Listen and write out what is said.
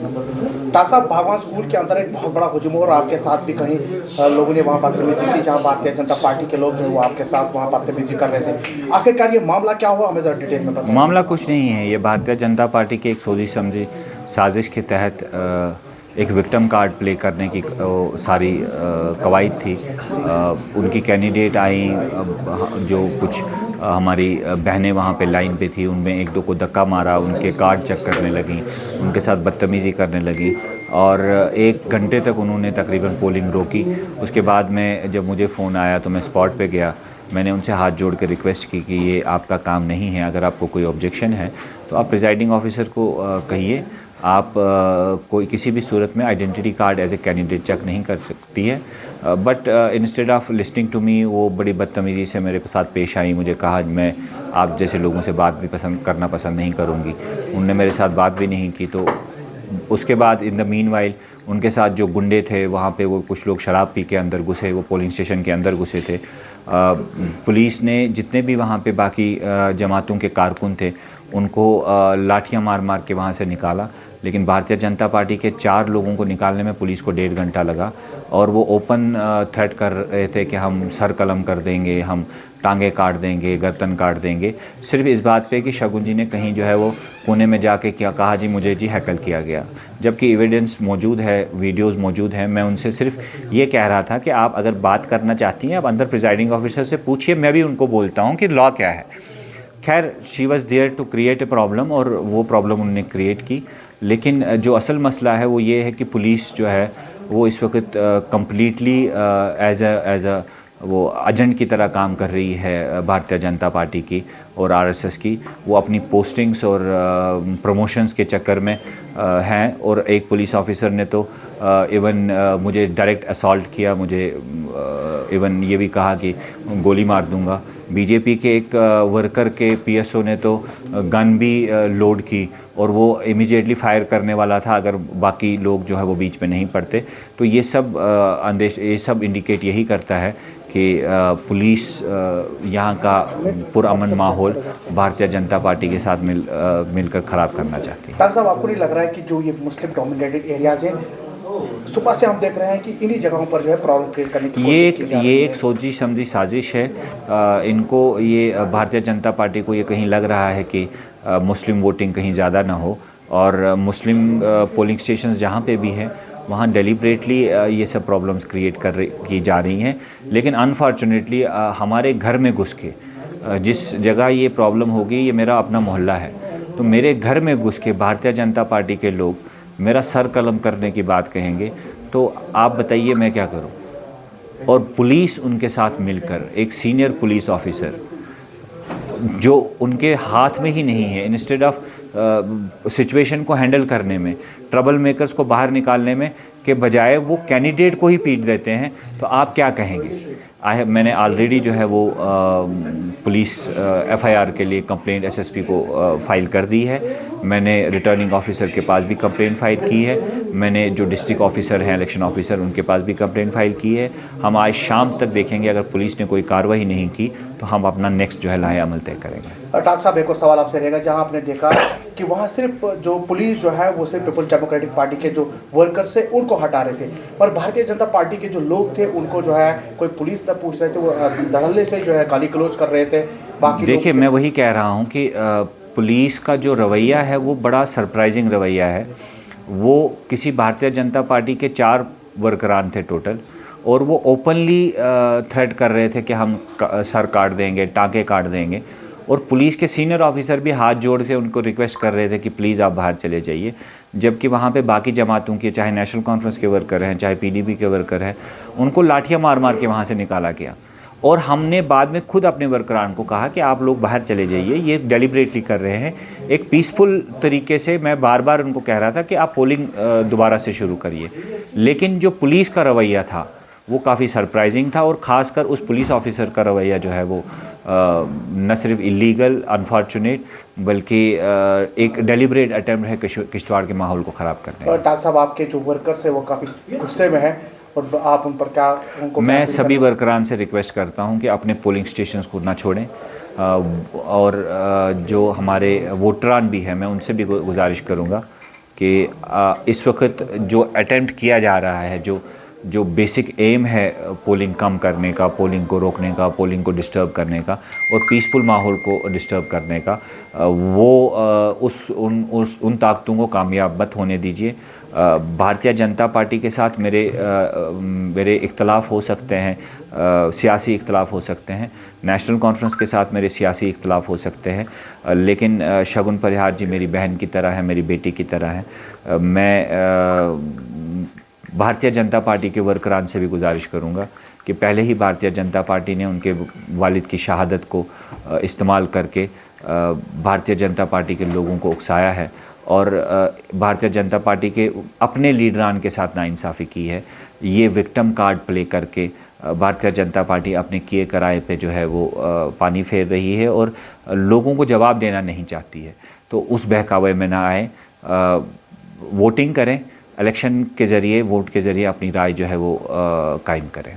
Doctor साहब, भगवान school के अंदर एक बहुत बड़ा हुजूम और आपके साथ भी कहीं लोगों ने वहाँ बदतमीजी की, जहाँ भारतीय जनता पार्टी के लोग जो है वो आपके साथ वहाँ बदतमीजी कर रहे थे। आखिरकार ये मामला क्या हुआ, हमें ज़रा डिटेल में बताएं। मामला कुछ नहीं है। ये भारतीय जनता पार्टी की एक सोची समझी साजिश के तहत एक विक्टिम कार्ड प्ले करने की सारी कवायद थी। उनकी कैंडिडेट आई, जो कुछ हमारी बहनें वहाँ पे लाइन पे थी, उनमें एक दो को धक्का मारा, उनके कार्ड चेक करने लगी, उनके साथ बदतमीज़ी करने लगी और 1 घंटे तक उन्होंने तकरीबन पोलिंग रोकी। उसके बाद में जब मुझे फ़ोन आया तो मैं स्पॉट पे गया। मैंने उनसे हाथ जोड़ के रिक्वेस्ट की कि ये आपका काम नहीं है, अगर आपको कोई ऑब्जेक्शन है तो आप प्रिजाइडिंग ऑफिसर को कहिए। आप कोई किसी भी सूरत में identity card as a candidate check नहीं कर सकती है। But instead of listening to me, वो बड़ी बदतमीज़ी से मेरे साथ पेश आई। मुझे कहा मैं आप जैसे लोगों से बात भी करना पसंद नहीं करूँगी। उनने मेरे साथ बात भी नहीं की। तो उसके बाद इन द मीनवाइल उनके साथ जो गुंडे थे वहाँ पे, वो कुछ लोग शराब पी के अंदर घुसे, वो पोलिंग स्टेशन के अंदर घुसे थे। पुलिस ने जितने भी वहाँ पे बाकी जमातों के कारकुन थे उनको लाठियाँ मार मार के वहाँ से निकाला। लेकिन भारतीय जनता पार्टी के 4 लोगों को निकालने में पुलिस को 1.5 घंटा लगा और वो ओपन थ्रेट कर रहे थे कि हम सर कलम कर देंगे, हम टांगे काट देंगे, गर्दन काट देंगे, सिर्फ इस बात पे कि शगुन जी ने कहीं जो है वो पुणे में जाके क्या कहा, जी मुझे जी हैकल किया गया। जबकि एविडेंस मौजूद है, वीडियोस मौजूद हैं। मैं उनसे सिर्फ ये कह रहा था कि आप अगर बात करना चाहती हैं आप अंदर प्रिजाइडिंग ऑफिसर से पूछिए, मैं भी उनको बोलता हूँ कि लॉ क्या है। खैर, she was there to create a problem और वो प्रॉब्लम उन्होंने क्रिएट की। लेकिन जो असल मसला है वो ये है कि पुलिस जो है वो इस वक्त कम्प्लीटली एज अ वो एजेंट की तरह काम कर रही है भारतीय जनता पार्टी की और आरएसएस की। वो अपनी पोस्टिंग्स और प्रमोशंस के चक्कर में हैं। और एक पुलिस ऑफिसर ने तो इवन मुझे डायरेक्ट असॉल्ट किया, मुझे इवन ये भी कहा कि गोली मार दूंगा। बीजेपी के एक वर्कर के पीएसओ ने तो गन भी लोड की और वो इमीडिएटली फायर करने वाला था अगर बाकी लोग जो है वो बीच में नहीं पड़ते। तो ये सब इंडिकेट यही करता है कि पुलिस यहाँ का पुरअमन माहौल भारतीय जनता पार्टी के साथ मिलकर ख़राब करना चाहती है। डॉक्टर साहब, आपको नहीं लग रहा है कि जो ये मुस्लिम डोमिनेटेड एरियाज़ हैं, सुबह से हम देख रहे हैं कि इन्हीं जगहों पर जो है प्रॉब्लम क्रिएट करने की कोशिश की जा रही है? ये एक सोची समझी साजिश है। इनको ये भारतीय जनता पार्टी को ये कहीं लग रहा है कि मुस्लिम वोटिंग कहीं ज़्यादा ना हो और मुस्लिम पोलिंग स्टेशंस जहाँ पे भी हैं वहाँ डेलिब्रेटली ये सब प्रॉब्लम्स क्रिएट की जा रही हैं। लेकिन अनफॉर्चुनेटली हमारे घर में घुस के जिस जगह ये प्रॉब्लम होगी, ये मेरा अपना मोहल्ला है, तो मेरे घर में घुस के भारतीय जनता पार्टी के लोग मेरा सर कलम करने की बात कहेंगे तो आप बताइए मैं क्या करूं। और पुलिस उनके साथ मिलकर, एक सीनियर पुलिस ऑफिसर जो उनके हाथ में ही नहीं है, इंस्टेड ऑफ सिचुएशन को हैंडल करने में, ट्रबल मेकर्स को बाहर निकालने में के बजाय वो कैंडिडेट को ही पीट देते हैं, तो आप क्या कहेंगे। मैंने ऑलरेडी जो है वो पुलिस एफआईआर के लिए कंप्लेंट एसएसपी को फाइल कर दी है। मैंने रिटर्निंग ऑफिसर के पास भी कंप्लेंट फाइल की है। मैंने जो डिस्ट्रिक्ट ऑफिसर हैं, इलेक्शन ऑफिसर, उनके पास भी कंप्लेंट फाइल की है। हम आज शाम तक देखेंगे, अगर पुलिस ने कोई कार्रवाई नहीं की तो हम अपना नेक्स्ट जो है लाहे अमल तय करेंगे। डॉक्टर साहब, एक और सवाल आपसे रहेगा, जहां आपने देखा कि वहां सिर्फ जो पुलिस जो है वो सिर्फ पीपल डेमोक्रेटिक पार्टी के जो वर्कर्स थे उनको हटा रहे थे, और भारतीय जनता पार्टी के जो लोग थे उनको जो है कोई पुलिस न पूछ रहे थे, वो धड़ल्ले से जो है गाली गलौज कर रहे थे। बाकी देखिए, मैं वही कह रहा हूँ कि पुलिस का जो रवैया है वो बड़ा सरप्राइजिंग रवैया है। वो किसी भारतीय जनता पार्टी के 4 वर्करान थे टोटल, और वो ओपनली थ्रेट कर रहे थे कि हम सर काट देंगे, टाँके काट देंगे। और पुलिस के सीनियर ऑफिसर भी हाथ जोड़ के उनको रिक्वेस्ट कर रहे थे कि प्लीज़ आप बाहर चले जाइए। जबकि वहाँ पे बाकी जमातों के, चाहे नेशनल कॉन्फ्रेंस के वर्कर हैं, चाहे पीडीपी के वर्कर हैं, उनको लाठियाँ मार मार के वहाँ से निकाला गया। और हमने बाद में खुद अपने वर्करान को कहा कि आप लोग बाहर चले जाइए, ये डेलिब्रेटली कर रहे हैं। एक पीसफुल तरीके से मैं बार बार उनको कह रहा था कि आप पोलिंग दोबारा से शुरू करिए। लेकिन जो पुलिस का रवैया था वो काफ़ी सरप्राइजिंग था, और ख़ासकर उस पुलिस ऑफिसर का रवैया जो है वो न सिर्फ इलीगल, अनफॉर्चुनेट, बल्कि एक डेलिब्रेट अटेम्प्ट है किश्तवाड़ के माहौल को ख़राब करने। और डॉक्टर साहब, आपके जो वर्कर्स हैं वो काफ़ी गुस्से में हैं, और आप उन पर क्या उनको मैं सभी वर्करान से रिक्वेस्ट करता हूं कि अपने पोलिंग स्टेशंस को ना छोड़ें, और जो हमारे वोटरान भी हैं मैं उनसे भी गुजारिश करूंगा कि इस वक्त जो अटेम्प्ट किया जा रहा है, जो बेसिक एम है पोलिंग कम करने का, पोलिंग को रोकने का, पोलिंग को डिस्टर्ब करने का और पीसफुल माहौल को डिस्टर्ब करने का, वो उन ताकतों को कामयाब मत होने दीजिए। भारतीय जनता पार्टी के साथ मेरे इख्तलाफ हो सकते हैं, सियासी इख्तलाफ हो सकते हैं, नेशनल कॉन्फ्रेंस के साथ मेरे सियासी इख्तलाफ हो सकते हैं, लेकिन शगुन परिहार जी मेरी बहन की तरह है, मेरी बेटी की तरह है। मैं भारतीय जनता पार्टी के वर्करान से भी गुजारिश करूंगा कि पहले ही भारतीय जनता पार्टी ने उनके वालिद की शहादत को इस्तेमाल करके भारतीय जनता पार्टी के लोगों को उकसाया है और भारतीय जनता पार्टी के अपने लीडरान के साथ नाइंसाफ़ी की है। ये विक्टिम कार्ड प्ले करके भारतीय जनता पार्टी अपने किए कराए पे जो है वो पानी फेर रही है और लोगों को जवाब देना नहीं चाहती है। तो उस बहकावे में ना आए, वोटिंग करें, इलेक्शन के ज़रिए, वोट के ज़रिए अपनी राय जो है वो कायम करें।